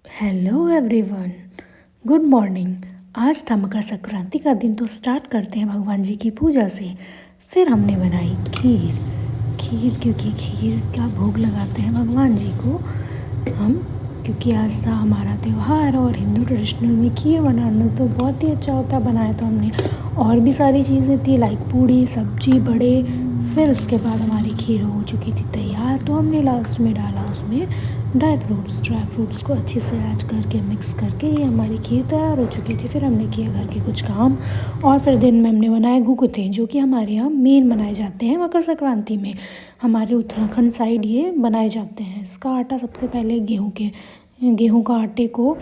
Hello everyone, good morning. आज था मकर संक्रांति का दिन, तो स्टार्ट करते हैं भगवान जी की पूजा से। फिर हमने बनाई खीर। खीर क्योंकि खीर का भोग लगाते हैं भगवान जी को हम, क्योंकि आज था हमारा त्यौहार और हिंदू ट्रेडिशनल में खीर बनाना तो बहुत ही अच्छा होता है। बनाया तो हमने और भी सारी चीज़ें थी, लाइक पूड़ी, सब्जी, बड़े। फिर उसके बाद हमारी खीर हो चुकी थी तैयार, तो हमने लास्ट में डाला उसमें ड्राई फ्रूट्स को अच्छे से ऐड करके मिक्स करके ये हमारी खीर तैयार हो चुकी थी। फिर हमने किया घर के कुछ काम और फिर दिन में हमने बनाए घुघुते, जो कि हमारे यहाँ मेन बनाए जाते हैं मकर संक्रांति में। हमारे उत्तराखंड साइड ये बनाए जाते हैं। इसका आटा सबसे पहले गेहूं का आटे को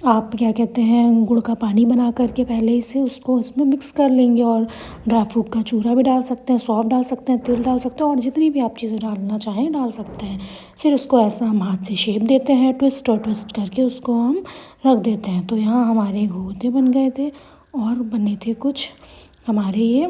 आप क्या कहते हैं, गुड़ का पानी बना करके पहले इसे उसको उसमें मिक्स कर लेंगे, और ड्राई फ्रूट का चूरा भी डाल सकते हैं, सौंफ डाल सकते हैं, तिल डाल सकते हैं, और जितनी भी आप चीज़ें डालना चाहें डाल सकते हैं। फिर उसको ऐसा हम हाथ से शेप देते हैं, ट्विस्ट करके उसको हम रख देते हैं। तो यहाँ हमारे घुघुते बन गए थे और बने थे कुछ हमारे ये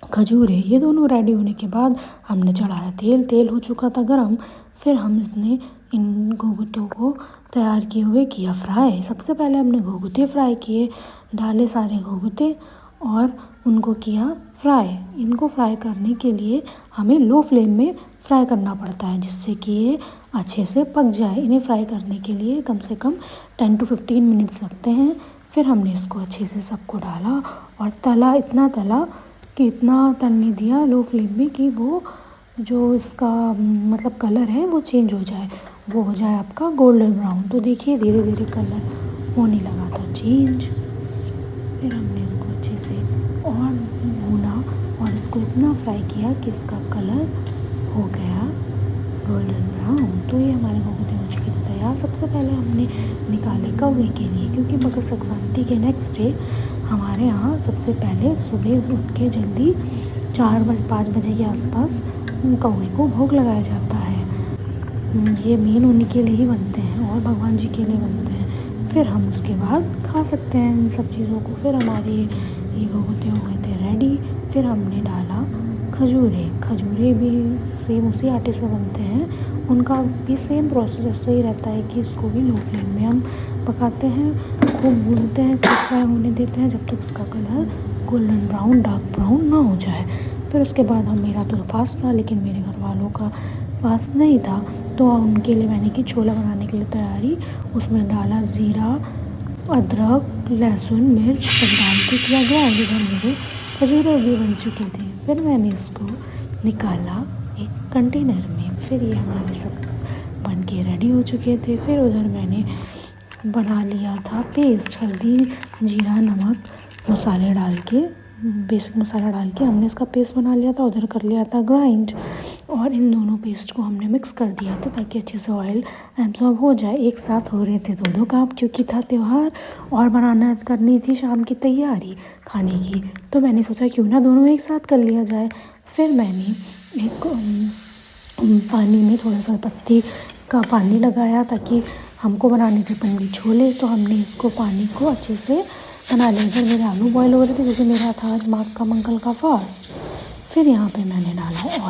खजूर है। ये दोनों रेडी होने के बाद हमने चढ़ाया तेल हो चुका था गरम। फिर हमने इन घुघुतों को तैयार किए हुए किया फ्राई। सबसे पहले हमने घुघुते फ्राई किए, डाले सारे घुघुते और उनको किया फ्राई। इनको फ्राई करने के लिए हमें लो फ्लेम में फ्राई करना पड़ता है, जिससे कि ये अच्छे से पक जाए। इन्हें फ्राई करने के लिए कम से कम 10 to 15 मिनट्स लगते हैं। फिर हमने इसको अच्छे से सबको डाला और तला कि इतना तलने दिया लो फ्लेम में कि वो जो इसका मतलब कलर है वो चेंज हो जाए, वो हो जाए आपका गोल्डन ब्राउन। तो देखिए धीरे धीरे कलर होने लगा था चेंज। फिर हमने इसको अच्छे से और भूना और इसको इतना फ्राई किया कि इसका कलर हो गया गोल्डन ब्राउन। तो ये हमारे घुघुते हो चुके थे तैयार। सबसे पहले हमने निकाले कौवे के लिए, क्योंकि मकर संक्रांति के नेक्स्ट डे हमारे यहाँ सबसे पहले सुबह उठ के जल्दी 5 बजे के आसपास कौवे को भोग लगाया जाता है। ये मेन उन्हीं के लिए ही बनते हैं और भगवान जी के लिए बनते हैं। फिर हम उसके बाद खा सकते हैं इन सब चीज़ों को। फिर हमारे ये घुघुते हो गए थे रेडी। फिर हमने डाला खजूरे भी सेम उसी आटे से बनते हैं, उनका भी सेम प्रोसेस ऐसा ही रहता है कि इसको भी लो फ्लेम में हम पकाते हैं, खूब भूनते हैं, खूब फ्राई होने देते हैं जब तक इसका colour golden brown dark brown ना हो जाए। फिर उसके बाद मेरा तो फास्ट था, लेकिन मेरे घर वालों का फास्ट नहीं था, तो उनके लिए मैंने की छोला बनाने के लिए तैयारी। उसमें डाला ज़ीरा, अदरक, लहसुन, मिर्च सब डाल के किया गया। इधर मेरे खजूरें भी बन चुके थे। फिर मैंने इसको निकाला एक कंटेनर में। फिर ये हमारे सब बन के रेडी हो चुके थे। फिर उधर मैंने बना लिया था पेस्ट, हल्दी, जीरा, नमक, मसाले डाल के, बेसिक मसाला डाल के हमने इसका पेस्ट बना लिया था। उधर कर लिया था ग्राइंड, और इन दोनों पेस्ट को हमने मिक्स कर दिया था ताकि अच्छे से ऑयल एब्जॉर्ब हो जाए। एक साथ हो रहे थे दो काम, क्योंकि था त्यौहार और बनाना करनी थी शाम की तैयारी खाने की। तो मैंने सोचा क्यों ना दोनों एक साथ कर लिया जाए। फिर मैंने एक पानी में थोड़ा सा पत्ती का पानी लगाया ताकि हमको बनाने थे पनीर छोले। तो हमने इसको पानी को अच्छे से बना लिया। इधर मेरे आलू बॉयल हो रहे थे क्योंकि मेरा था आज माघ का मंगल का फास्ट। फिर यहाँ पे मैंने डाला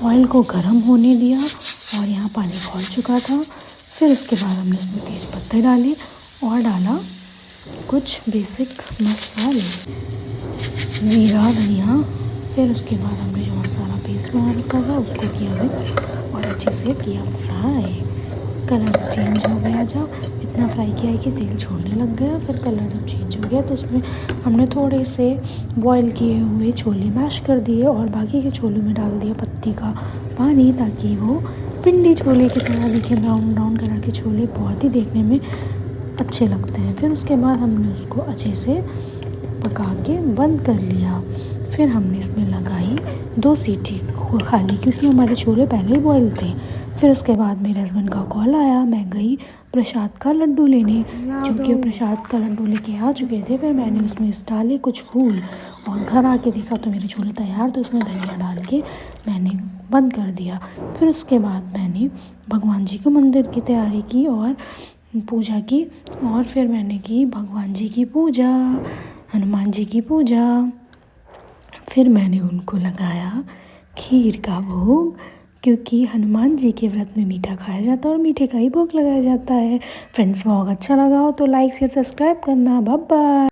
ऑयल को गर्म होने दिया और यहाँ पानी खौल चुका था। फिर उसके बाद हमने इसमें तेज पत्ते डाले और डाला कुछ बेसिक मसाले, जीरा, धनिया। फिर उसके बाद हमने जो मसाला पेस्ट बना रखा था उसको किया मिक्स और अच्छे से किया फ्राई। कलर चेंज हो गया जब, इतना फ्राई किया है कि तेल छोड़ने लग गया। फिर कलर जब चेंज हो गया तो उसमें हमने थोड़े से बॉईल किए हुए छोले मैश कर दिए और बाकी के छोले में डाल दिया पत्ती का पानी, ताकि वो पिंडी छोले की तरह दिखे। ब्राउन ब्राउन कलर के छोले बहुत ही देखने में अच्छे लगते हैं। फिर उसके बाद हमने उसको अच्छे से पका के बंद कर लिया। फिर हमने इसमें लगाई 2 सीटी खाली, क्योंकि हमारे छोले पहले ही बॉईल थे। फिर उसके बाद मेरे हस्बैंड का कॉल आया, मैं गई प्रसाद का लड्डू लेने, जो कि प्रसाद का लड्डू लेके आ चुके थे। फिर मैंने उसमें डाले कुछ फूल और घर आके देखा तो मेरे छोले तैयार थे। उसमें धनिया डाल के मैंने बंद कर दिया। फिर उसके बाद मैंने भगवान जी के मंदिर की तैयारी की और पूजा की, और फिर मैंने की भगवान जी की पूजा, हनुमान जी की पूजा। फिर मैंने उनको लगाया खीर का भोग। क्योंकि हनुमान जी के व्रत में मीठा खाया जाता है और मीठे का ही भोग लगाया जाता है। फ्रेंड्स व्लॉग अच्छा लगा हो तो लाइक शेयर सब्सक्राइब करना। Bye bye.